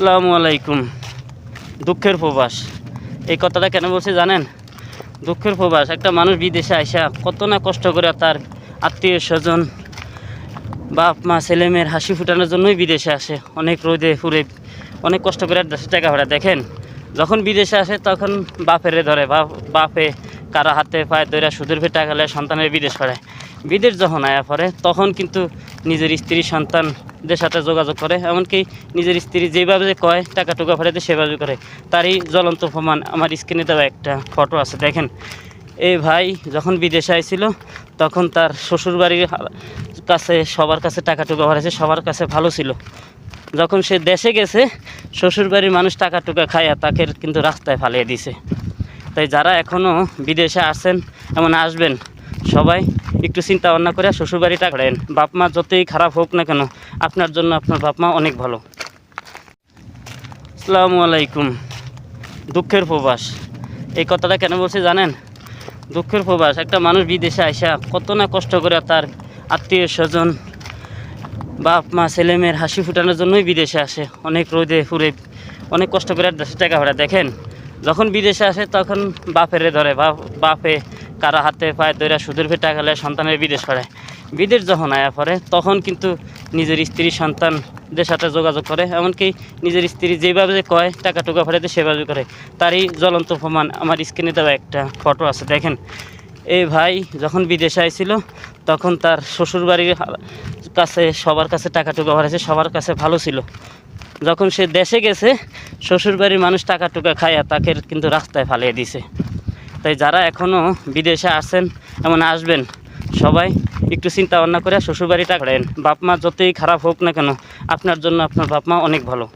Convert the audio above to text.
আসসালামু আলাইকুম। দুঃখের প্রবাস, এই কথাটা কেন বলছি জানেন? দুঃখের প্রবাস, একটা মানুষ বিদেশে আইসা কত না কষ্ট করে তার আত্মীয় স্বজন, বাপ মা ছেলেমেয়ের হাসি ফুটানোর জন্যই বিদেশে আসে। অনেক রোদে পুড়ে অনেক কষ্ট করে দেশে টাকা ভাড়া দেখেন। যখন বিদেশে আসে তখন বাপেরে ধরে, বাপে কারা হাতে পায়ে ধরে সুদের ফে টাকা নেয়, সন্তানের বিদেশ পাঠায়। বিদেশ যখন আয়া পড়ে তখন কিন্তু নিজের স্ত্রী সন্তানদের সাথে যোগাযোগ করে, এমনকি নিজের স্ত্রী যেভাবে কয় টাকা টুকা ফেরাতে সেভাবে করে। তারই জ্বলন্ত প্রমাণ আমার স্ক্রিনে দেওয়া একটা ফটো আছে, দেখেন। এই ভাই যখন বিদেশে আইছিল তখন তার শ্বশুরবাড়ির কাছে সবার কাছে টাকা টুকা ভরেছে, সবার কাছে ভালো ছিল। যখন সে দেশে গেছে শ্বশুরবাড়ির মানুষ টাকা টুকা খাইয়া তাকে কিন্তু রাস্তায় ফালিয়ে দিছে। তাই যারা এখনও বিদেশে আসেন, এমন আসবেন, সবাই একটু চিন্তা ভাবনা করে শ্বশুরবাড়িটা করেন। বাপ মা যতই খারাপ হোক না কেন, আপনার জন্য আপনার বাপ মা অনেক ভালো। আসসালামু আলাইকুম। দুঃখের প্রবাস, এই কথাটা কেন বলছি জানেন? দুঃখের প্রবাস, একটা মানুষ বিদেশে আইসা কত না কষ্ট করে তার আত্মীয় স্বজন, বাপ মা ছেলেমেয়ের হাসি ফুটানোর জন্যই বিদেশে আসে। অনেক রোদে পুড়ে অনেক কষ্ট করে দেশে টাকা ভাড়া দেখেন। যখন বিদেশে আসে তখন বাপেরে ধরে, বাপে কারা হাতে পায়ে ধরে সুদের ফে টাকা নেয়, সন্তানের বিদেশ পাঠায়। বিদেশ যখন আয়া পড়ে তখন কিন্তু নিজের স্ত্রী সন্তানদের সাথে যোগাযোগ করে, এমনকি নিজের স্ত্রী যেভাবে কয় টাকা টুকা ফেরাতে সেভাবে করে। তারই জ্বলন্ত প্রমাণ আমার স্ক্রিনে দেওয়া একটা ফটো আছে, দেখেন। এই ভাই যখন বিদেশে আইছিল তখন তার শ্বশুরবাড়ির কাছে সবার কাছে টাকা টুকা ভরেছে, সবার কাছে ভালো ছিল। যখন সে দেশে গেছে শ্বশুরবাড়ির মানুষ টাকা টুকা খাইয়া তাকে কিন্তু রাস্তায় ফালিয়ে দিছে। তাই যারা এখনও বিদেশে আসেন, এমন আসবেন, সবাই একটু চিন্তা ভাবনা করে শ্বশুরবাড়িটা করেন। বাপ মা যতই খারাপ হোক না কেন, আপনার জন্য আপনার বাপ মা অনেক ভালো।